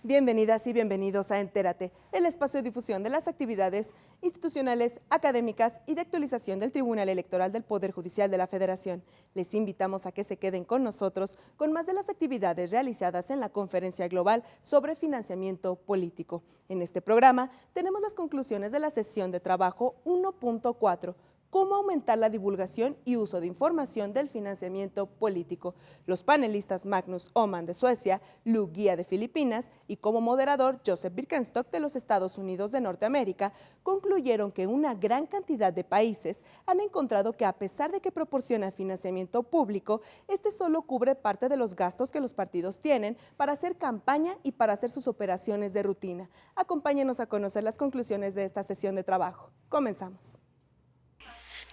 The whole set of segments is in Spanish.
Bienvenidas y bienvenidos a Entérate, el espacio de difusión de las actividades institucionales, académicas y de actualización del Tribunal Electoral del Poder Judicial de la Federación. Les invitamos a que se queden con nosotros con más de las actividades realizadas en la Conferencia Global sobre Financiamiento Político. En este programa tenemos las conclusiones de la sesión de trabajo 1.4. Cómo aumentar la divulgación y uso de información del financiamiento político. Los panelistas Magnus Öhman de Suecia, Lou Guía de Filipinas y como moderador Joseph Birkenstock de los Estados Unidos de Norteamérica concluyeron que una gran cantidad de países han encontrado que a pesar de que proporciona financiamiento público, este solo cubre parte de los gastos que los partidos tienen para hacer campaña y para hacer sus operaciones de rutina. Acompáñenos a conocer las conclusiones de esta sesión de trabajo. Comenzamos.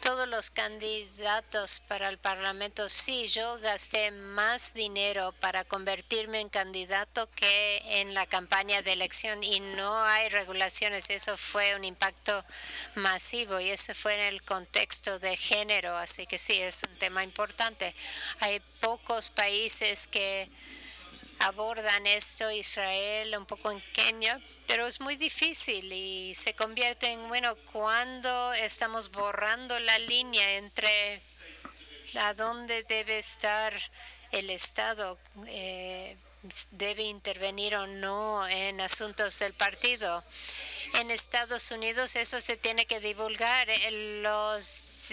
Todos los candidatos para el Parlamento, sí, yo gasté más dinero para convertirme en candidato que en la campaña de elección y no hay regulaciones. Eso fue un impacto masivo y eso fue en el contexto de género, así que sí, es un tema importante. Hay pocos países que abordan esto, Israel, un poco en Kenia, pero es muy difícil y se convierte en, cuando estamos borrando la línea entre a dónde debe estar el Estado, debe intervenir o no en asuntos del partido. En Estados Unidos eso se tiene que divulgar. Los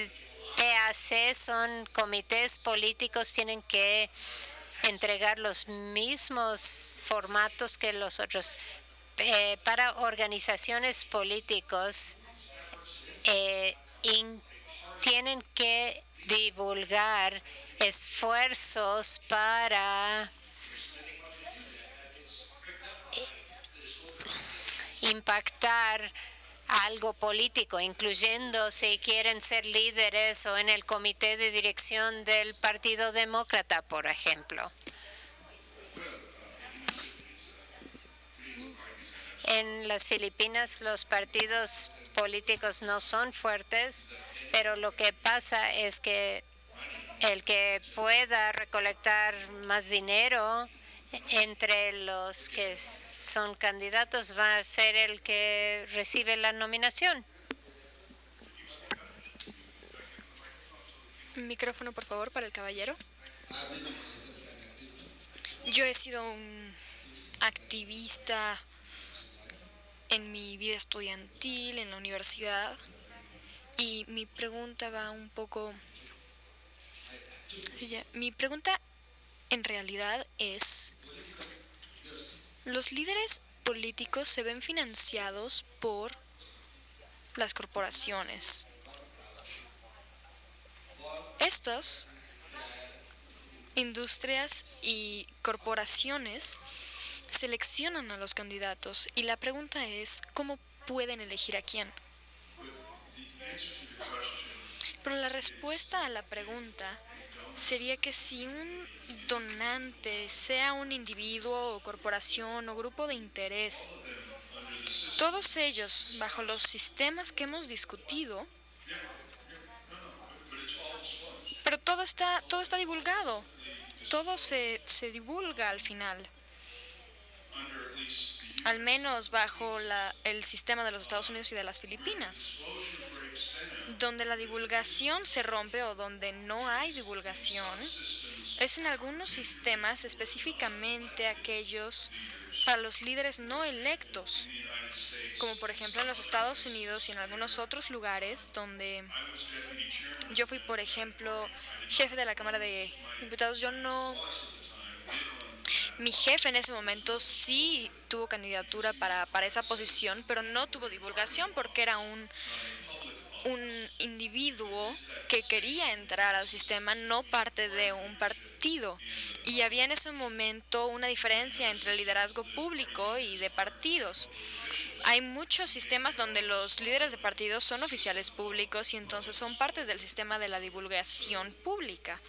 PAC son comités políticos, tienen que entregar los mismos formatos que los otros. Para organizaciones políticos tienen que divulgar esfuerzos para impactar algo político, incluyendo si quieren ser líderes o en el comité de dirección del Partido Demócrata, por ejemplo. En las Filipinas los partidos políticos no son fuertes, pero lo que pasa es que el que pueda recolectar más dinero entre los que son candidatos va a ser el que recibe la nominación. Micrófono, por favor, para el caballero. Yo he sido un activista en mi vida estudiantil, en la universidad, y mi pregunta va un poco... Mi pregunta en realidad es, ¿los líderes políticos se ven financiados por las corporaciones? Estas industrias y corporaciones seleccionan a los candidatos y la pregunta es, ¿cómo pueden elegir a quién? Pero la respuesta a la pregunta sería que si un donante, sea un individuo o corporación o grupo de interés, todos ellos, bajo los sistemas que hemos discutido, pero todo está divulgado, todo se divulga al final. Al menos bajo el sistema de los Estados Unidos y de las Filipinas, donde la divulgación se rompe o donde no hay divulgación, es en algunos sistemas, específicamente aquellos para los líderes no electos, como por ejemplo en los Estados Unidos y en algunos otros lugares donde yo fui, por ejemplo, jefe de la Cámara de Diputados. Mi jefe en ese momento sí tuvo candidatura para esa posición, pero no tuvo divulgación porque era un individuo que quería entrar al sistema, no parte de un partido. Y había en ese momento una diferencia entre el liderazgo público y de partidos. Hay muchos sistemas donde los líderes de partidos son oficiales públicos y entonces son partes del sistema de la divulgación pública.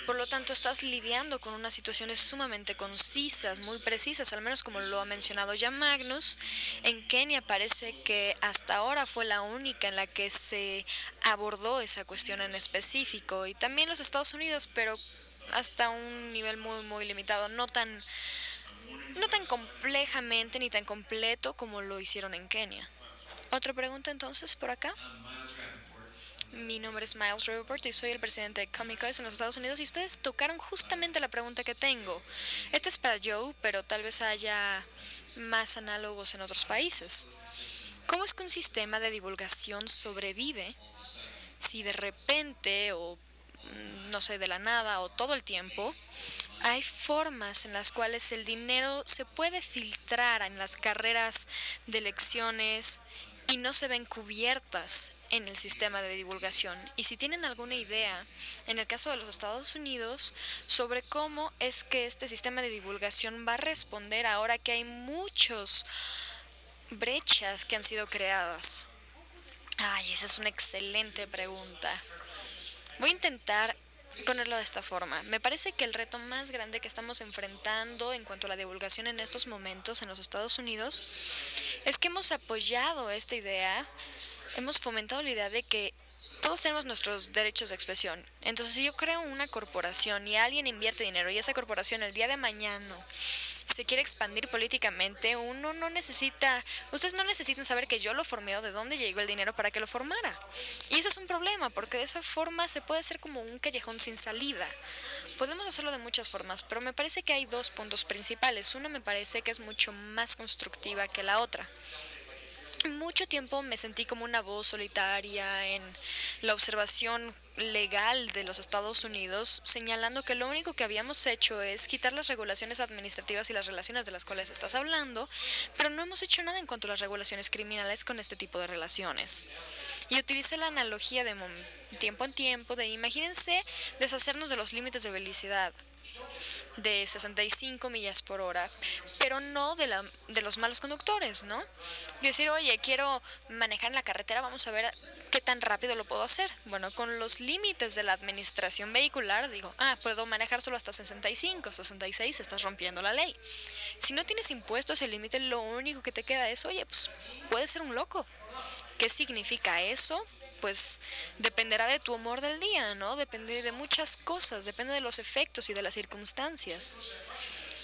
Por lo tanto, estás lidiando con unas situaciones sumamente concisas, muy precisas, al menos como lo ha mencionado ya Magnus. En Kenia parece que hasta ahora fue la única en la que se abordó esa cuestión en específico, y también los Estados Unidos, pero hasta un nivel muy, muy limitado, no tan no tan complejamente ni tan completo como lo hicieron en Kenia. Otra pregunta entonces por acá. Mi nombre es Miles Rappaport y soy el presidente de Comic Cons en los Estados Unidos y ustedes tocaron justamente la pregunta que tengo. Esta es para Joe, pero tal vez haya más análogos en otros países. ¿Cómo es que un sistema de divulgación sobrevive si de repente o no sé, de la nada o todo el tiempo hay formas en las cuales el dinero se puede filtrar en las carreras de elecciones y no se ven cubiertas en el sistema de divulgación? Y si tienen alguna idea, en el caso de los Estados Unidos, sobre cómo es que este sistema de divulgación va a responder ahora que hay muchas brechas que han sido creadas. Ay, esa es una excelente pregunta. Voy a intentar ponerlo de esta forma. Me parece que el reto más grande que estamos enfrentando en cuanto a la divulgación en estos momentos en los Estados Unidos es que hemos apoyado esta idea, hemos fomentado la idea de que todos tenemos nuestros derechos de expresión. Entonces, si yo creo una corporación y alguien invierte dinero y esa corporación el día de mañana se quiere expandir políticamente, ustedes no necesitan saber que yo lo formé o de dónde llegó el dinero para que lo formara. Y ese es un problema, porque de esa forma se puede hacer como un callejón sin salida. Podemos hacerlo de muchas formas, pero me parece que hay dos puntos principales. Una me parece que es mucho más constructiva que la otra. Mucho tiempo me sentí como una voz solitaria en la observación legal de los Estados Unidos, señalando que lo único que habíamos hecho es quitar las regulaciones administrativas y las relaciones de las cuales estás hablando, pero no hemos hecho nada en cuanto a las regulaciones criminales con este tipo de relaciones. Y utilicé la analogía de tiempo en tiempo de, imagínense, deshacernos de los límites de velocidad de 65 millas por hora, pero no de los malos conductores, ¿no? Y decir, oye, quiero manejar en la carretera, vamos a ver qué tan rápido lo puedo hacer. Bueno, con los límites de la administración vehicular, digo, puedo manejar solo hasta 65, 66, estás rompiendo la ley. Si no tienes impuesto ese límite, lo único que te queda es, oye, pues puedes ser un loco. ¿Qué significa eso? Pues dependerá de tu humor del día, ¿no? Depende de muchas cosas, depende de los efectos y de las circunstancias.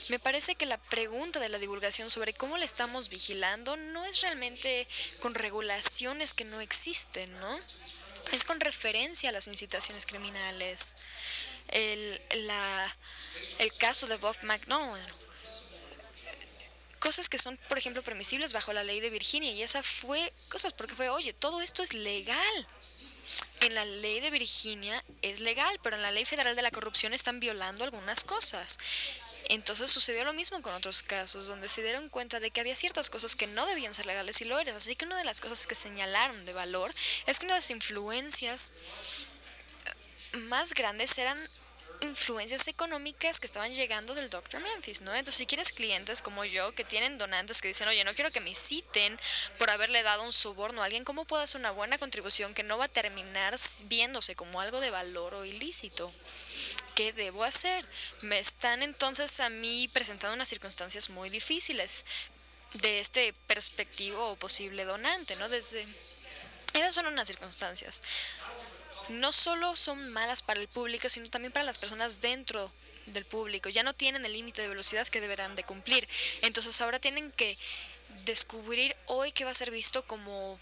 Me parece que la pregunta de la divulgación sobre cómo la estamos vigilando no es realmente con regulaciones que no existen, ¿no? Es con referencia a las incitaciones criminales. El caso de Bob McDonnell. Cosas que son, por ejemplo, permisibles bajo la ley de Virginia, y esa fue cosas porque fue, oye, todo esto es legal. En la ley de Virginia es legal, pero en la ley federal de la corrupción están violando algunas cosas. Entonces sucedió lo mismo con otros casos, donde se dieron cuenta de que había ciertas cosas que no debían ser legales y lo eres. Así que una de las cosas que señalaron de valor es que una de las influencias más grandes eran influencias económicas que estaban llegando del Dr. Memphis, ¿no? Entonces, si quieres clientes como yo que tienen donantes que dicen, oye, no quiero que me citen por haberle dado un soborno a alguien, ¿cómo puedo hacer una buena contribución que no va a terminar viéndose como algo de valor o ilícito? ¿Qué debo hacer? Me están entonces a mí presentando unas circunstancias muy difíciles de este perspectivo o posible donante, ¿no? Esas son unas circunstancias. No solo son malas para el público, sino también para las personas dentro del público. Ya no tienen el límite de velocidad que deberán de cumplir. Entonces ahora tienen que descubrir hoy que va a ser visto como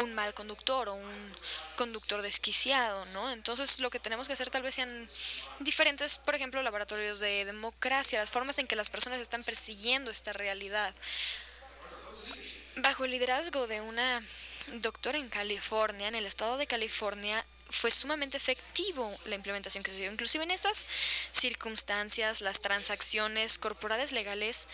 un mal conductor o un conductor desquiciado, ¿no? Entonces lo que tenemos que hacer tal vez sean diferentes, por ejemplo, laboratorios de democracia, las formas en que las personas están persiguiendo esta realidad. Bajo el liderazgo de una doctora en California, en el estado de California, fue sumamente efectivo la implementación que se dio. Inclusive en estas circunstancias, las transacciones corporales legales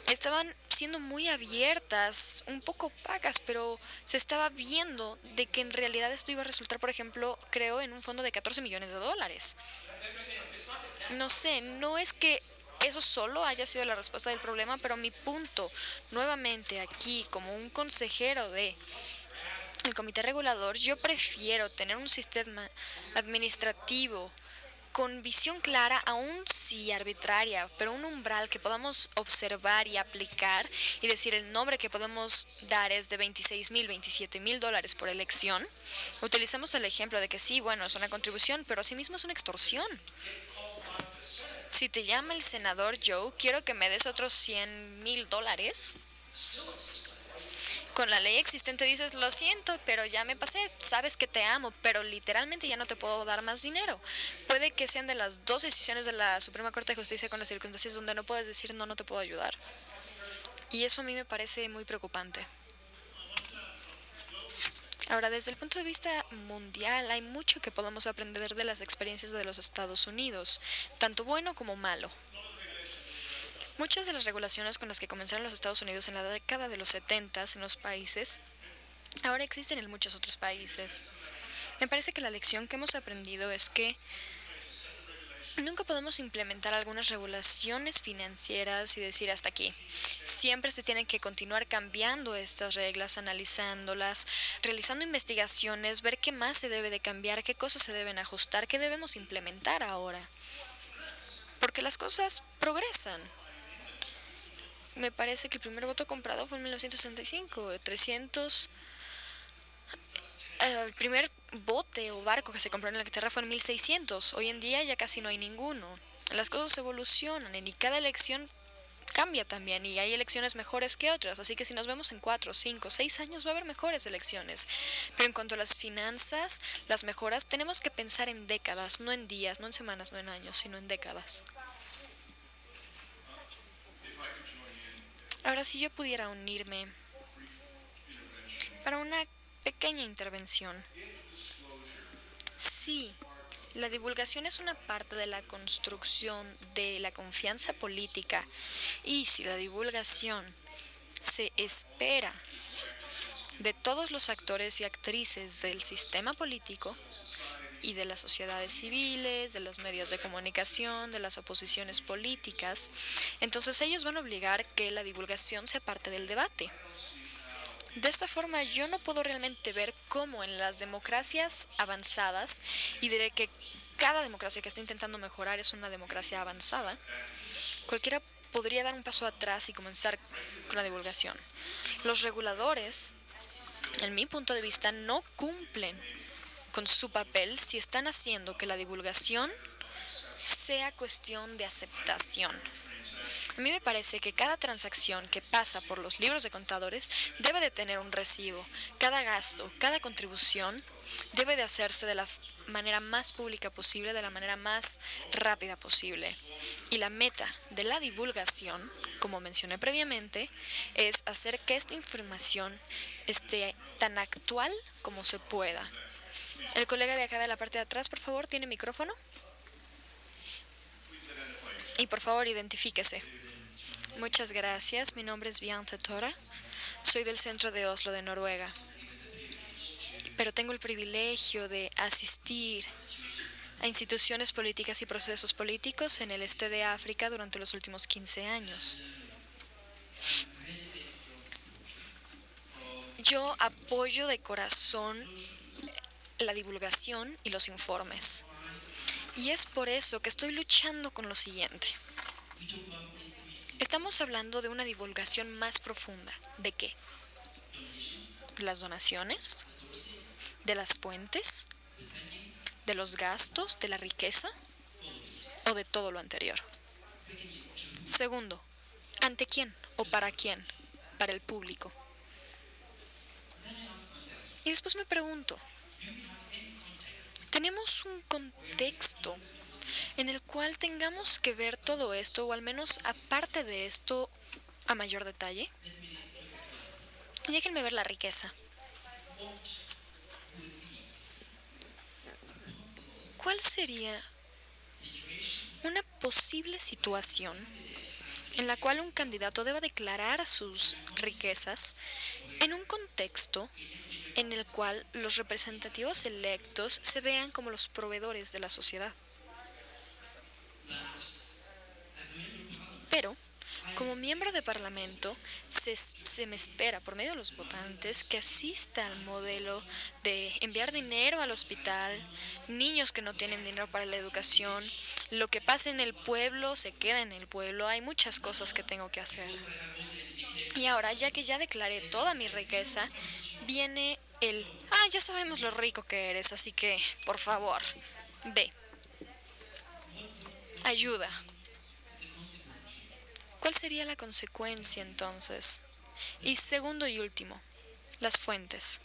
estaban siendo muy abiertas, un poco opacas, pero se estaba viendo de que en realidad esto iba a resultar, por ejemplo, creo, en un fondo de $14 millones. No sé, no es que eso solo haya sido la respuesta del problema, pero mi punto, nuevamente aquí, como un consejero de el comité regulador, yo prefiero tener un sistema administrativo con visión clara, aún si arbitraria, pero un umbral que podamos observar y aplicar y decir el nombre que podemos dar es de $26,000, $27,000 por elección. Utilizamos el ejemplo de que sí, bueno, es una contribución, pero asimismo es una extorsión. Si te llama el senador Joe, quiero que me des otros $100,000. Con la ley existente dices, lo siento, pero ya me pasé, sabes que te amo, pero literalmente ya no te puedo dar más dinero. Puede que sean de las dos decisiones de la Suprema Corte de Justicia con las circunstancias donde no puedes decir no, no te puedo ayudar. Y eso a mí me parece muy preocupante. Ahora, desde el punto de vista mundial, hay mucho que podemos aprender de las experiencias de los Estados Unidos, tanto bueno como malo. Muchas de las regulaciones con las que comenzaron los Estados Unidos en la década de los 70 en los países, ahora existen en muchos otros países. Me parece que la lección que hemos aprendido es que nunca podemos implementar algunas regulaciones financieras y decir hasta aquí. Siempre se tienen que continuar cambiando estas reglas, analizándolas, realizando investigaciones, ver qué más se debe de cambiar, qué cosas se deben ajustar, qué debemos implementar ahora. Porque las cosas progresan. Me parece que el primer voto comprado fue en 1965, 300. El primer bote o barco que se compró en Inglaterra fue en 1600. Hoy en día ya casi no hay ninguno. Las cosas evolucionan y cada elección cambia también y hay elecciones mejores que otras. Así que si nos vemos en 4, 5, 6 años va a haber mejores elecciones. Pero en cuanto a las finanzas, las mejoras, tenemos que pensar en décadas, no en días, no en semanas, no en años, sino en décadas. Ahora, si yo pudiera unirme para una pequeña intervención. Sí, la divulgación es una parte de la construcción de la confianza política y si la divulgación se espera de todos los actores y actrices del sistema político y de las sociedades civiles, de los medios de comunicación, de las oposiciones políticas, entonces ellos van a obligar que la divulgación sea parte del debate. De esta forma yo no puedo realmente ver cómo en las democracias avanzadas, y diré que cada democracia que está intentando mejorar es una democracia avanzada, cualquiera podría dar un paso atrás y comenzar con la divulgación. Los reguladores, en mi punto de vista, no cumplen con su papel si están haciendo que la divulgación sea cuestión de aceptación. A mí me parece que cada transacción que pasa por los libros de contadores debe de tener un recibo. Cada gasto, cada contribución debe de hacerse de la manera más pública posible, de la manera más rápida posible. Y la meta de la divulgación, como mencioné previamente, es hacer que esta información esté tan actual como se pueda. El colega de acá de la parte de atrás, por favor, ¿tiene micrófono? Y por favor, identifíquese. Muchas gracias. Mi nombre es Biante Tora. Soy del centro de Oslo, de Noruega. Pero tengo el privilegio de asistir a instituciones políticas y procesos políticos en el este de África durante los últimos 15 años. Yo apoyo de corazón la divulgación y los informes. Y es por eso que estoy luchando con lo siguiente. Estamos hablando de una divulgación más profunda. ¿De qué? ¿De las donaciones? ¿De las fuentes? ¿De los gastos? ¿De la riqueza? ¿O de todo lo anterior? Segundo, ¿ante quién o para quién? Para el público. Y después me pregunto, ¿tenemos un contexto en el cual tengamos que ver todo esto, o al menos aparte de esto, a mayor detalle? Y déjenme ver la riqueza. ¿Cuál sería una posible situación en la cual un candidato deba declarar sus riquezas en un contexto en el cual los representativos electos se vean como los proveedores de la sociedad? Pero, como miembro de Parlamento, se me espera por medio de los votantes que asista al modelo de enviar dinero al hospital, niños que no tienen dinero para la educación, lo que pasa en el pueblo se queda en el pueblo, hay muchas cosas que tengo que hacer. Y ahora, ya que ya declaré toda mi riqueza, viene ya sabemos lo rico que eres, así que, por favor, ve. Ayuda. ¿Cuál sería la consecuencia entonces? Y segundo y último, las fuentes.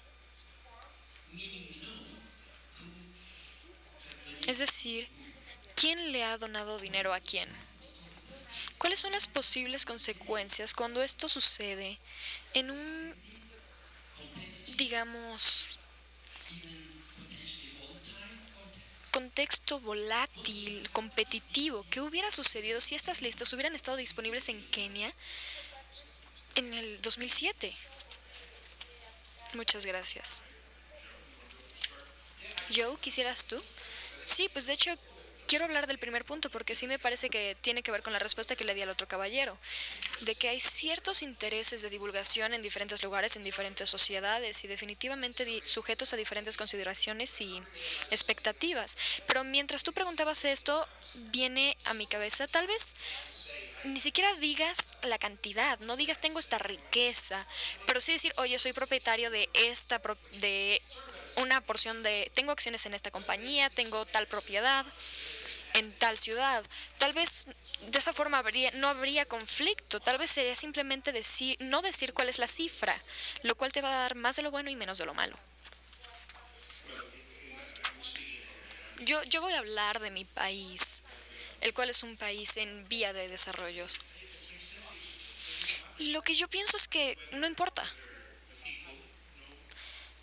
Es decir, ¿quién le ha donado dinero a quién? ¿Cuáles son las posibles consecuencias cuando esto sucede en un, digamos, contexto volátil, competitivo? ¿Qué hubiera sucedido si estas listas hubieran estado disponibles en Kenia en el 2007? Muchas gracias. Joe, ¿quisieras tú? Sí, pues de hecho quiero hablar del primer punto porque sí me parece que tiene que ver con la respuesta que le di al otro caballero, de que hay ciertos intereses de divulgación en diferentes lugares, en diferentes sociedades y definitivamente sujetos a diferentes consideraciones y expectativas. Pero mientras tú preguntabas esto, viene a mi cabeza, tal vez ni siquiera digas la cantidad, no digas tengo esta riqueza, pero sí decir, oye, soy propietario de de una porción de, tengo acciones en esta compañía, tengo tal propiedad en tal ciudad. Tal vez de esa forma no habría conflicto, tal vez sería simplemente no decir cuál es la cifra, lo cual te va a dar más de lo bueno y menos de lo malo. Yo voy a hablar de mi país, el cual es un país en vía de desarrollo. Lo que yo pienso es que no importa.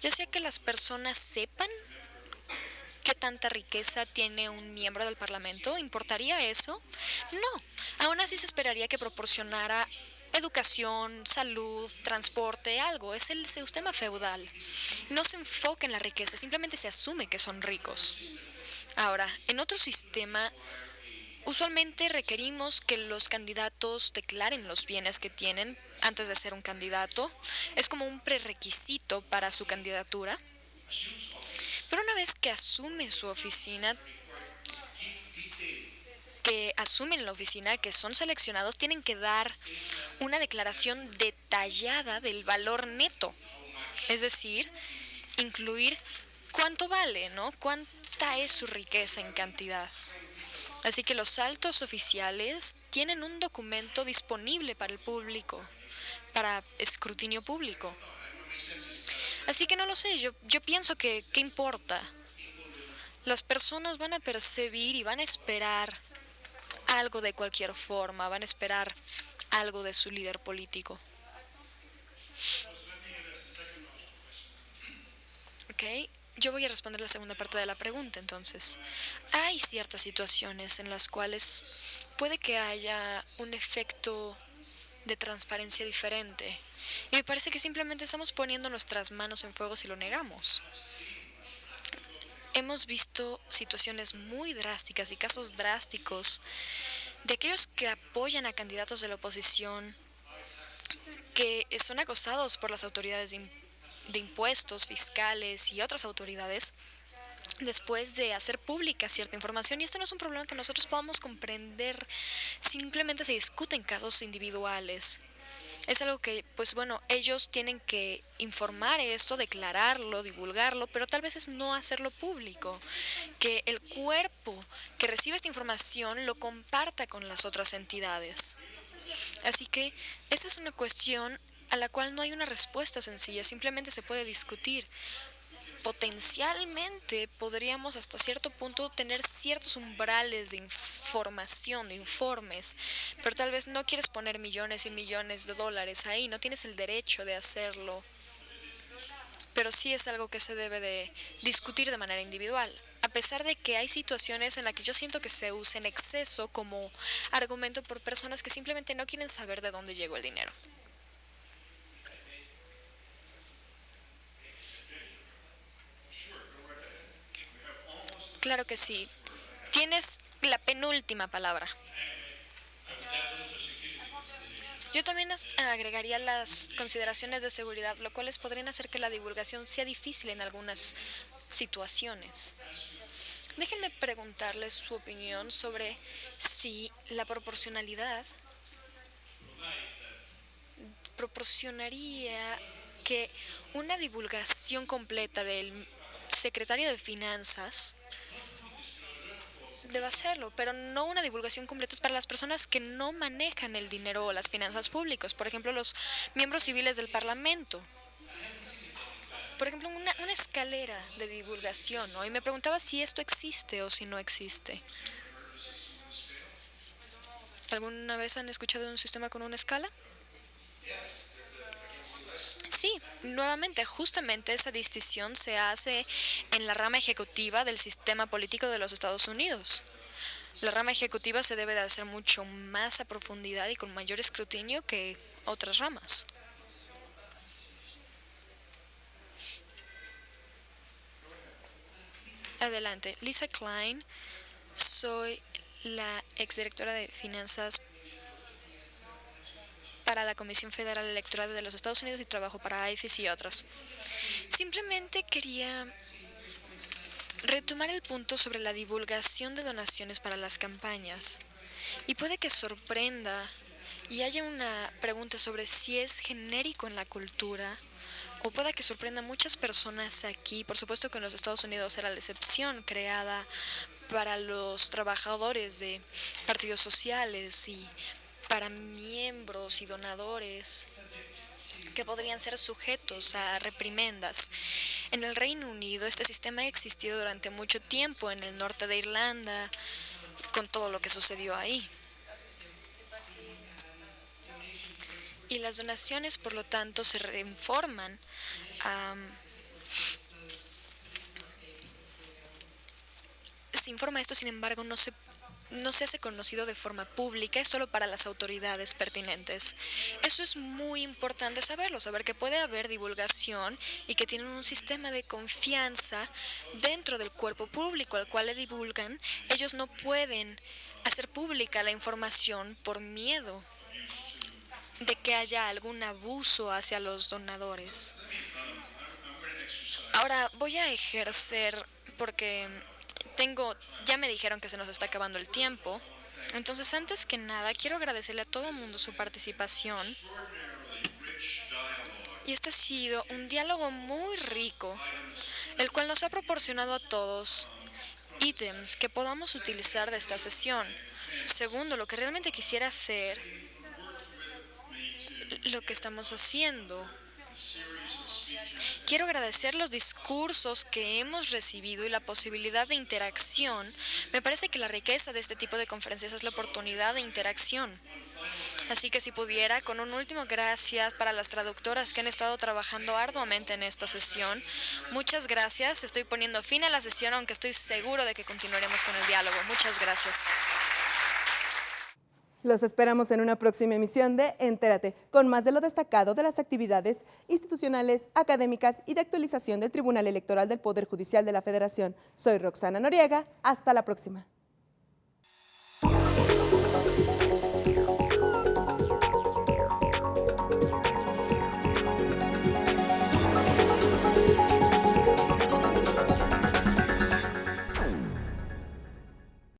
Ya sea que las personas sepan qué tanta riqueza tiene un miembro del Parlamento, ¿importaría eso? No. Aún así se esperaría que proporcionara educación, salud, transporte, algo. Es el sistema feudal. No se enfoca en la riqueza, simplemente se asume que son ricos. Ahora, en otro sistema, usualmente requerimos que los candidatos declaren los bienes que tienen antes de ser un candidato. Es como un prerequisito para su candidatura. Pero una vez que asumen la oficina, que son seleccionados, tienen que dar una declaración detallada del valor neto. Es decir, incluir cuánto vale, ¿no? Cuánta es su riqueza en cantidad. Así que los altos oficiales tienen un documento disponible para el público, para escrutinio público. Así que no lo sé, yo pienso que ¿qué importa? Las personas van a percibir y van a esperar algo de cualquier forma, van a esperar algo de su líder político. ¿Ok? Yo voy a responder la segunda parte de la pregunta, entonces. Hay ciertas situaciones en las cuales puede que haya un efecto de transparencia diferente. Y me parece que simplemente estamos poniendo nuestras manos en fuego si lo negamos. Hemos visto situaciones muy drásticas y casos drásticos de aquellos que apoyan a candidatos de la oposición que son acosados por las autoridades de impuestos, fiscales y otras autoridades después de hacer pública cierta información. Y esto no es un problema que nosotros podamos comprender, simplemente se discuten casos individuales. Es algo que, pues bueno, ellos tienen que informar esto, declararlo, divulgarlo, pero tal vez es no hacerlo público. Que el cuerpo que recibe esta información lo comparta con las otras entidades. Así que esta es una cuestión a la cual no hay una respuesta sencilla, simplemente se puede discutir. Potencialmente podríamos hasta cierto punto tener ciertos umbrales de información, de informes, pero tal vez no quieres poner millones y millones de dólares ahí, no tienes el derecho de hacerlo, pero sí es algo que se debe de discutir de manera individual, a pesar de que hay situaciones en las que yo siento que se usa en exceso como argumento por personas que simplemente no quieren saber de dónde llegó el dinero. Claro que sí. Tienes la penúltima palabra. Yo también agregaría las consideraciones de seguridad, lo cuales podrían hacer que la divulgación sea difícil en algunas situaciones. Déjenme preguntarles su opinión sobre si la proporcionalidad proporcionaría que una divulgación completa del secretario de Finanzas deba hacerlo, pero no una divulgación completa es para las personas que no manejan el dinero o las finanzas públicas, por ejemplo, los miembros civiles del Parlamento. Por ejemplo, una escalera de divulgación, ¿no? Y me preguntaba si esto existe o si no existe. ¿Alguna vez han escuchado de un sistema con una escala? Sí, nuevamente, justamente esa distinción se hace en la rama ejecutiva del sistema político de los Estados Unidos. La rama ejecutiva se debe de hacer mucho más a profundidad y con mayor escrutinio que otras ramas. Adelante, Lisa Klein, soy la exdirectora de finanzas para la Comisión Federal Electoral de los Estados Unidos y trabajo para IFES y otros. Simplemente quería retomar el punto sobre la divulgación de donaciones para las campañas. Y puede que sorprenda y haya una pregunta sobre si es genérico en la cultura, o pueda que sorprenda a muchas personas aquí. Por supuesto que en los Estados Unidos era la excepción creada para los trabajadores de partidos sociales y para miembros y donadores que podrían ser sujetos a reprimendas. En el Reino Unido este sistema ha existido durante mucho tiempo, en el norte de Irlanda, con todo lo que sucedió ahí. Y las donaciones, por lo tanto, se reinforman se informa esto, sin embargo, no se hace conocido de forma pública, es solo para las autoridades pertinentes. Eso es muy importante saberlo, saber que puede haber divulgación y que tienen un sistema de confianza dentro del cuerpo público al cual le divulgan. Ellos no pueden hacer pública la información por miedo de que haya algún abuso hacia los donadores. Ahora voy a ejercer porque ya me dijeron que se nos está acabando el tiempo. Entonces, antes que nada, quiero agradecerle a todo el mundo su participación. Y este ha sido un diálogo muy rico, el cual nos ha proporcionado a todos ítems que podamos utilizar de esta sesión. Segundo, lo que realmente quisiera hacer, lo que estamos haciendo. Quiero agradecer los discursos que hemos recibido y la posibilidad de interacción. Me parece que la riqueza de este tipo de conferencias es la oportunidad de interacción. Así que si pudiera, con un último gracias para las traductoras que han estado trabajando arduamente en esta sesión. Muchas gracias. Estoy poniendo fin a la sesión, aunque estoy seguro de que continuaremos con el diálogo. Muchas gracias. Los esperamos en una próxima emisión de Entérate, con más de lo destacado de las actividades institucionales, académicas y de actualización del Tribunal Electoral del Poder Judicial de la Federación. Soy Roxana Noriega. Hasta la próxima.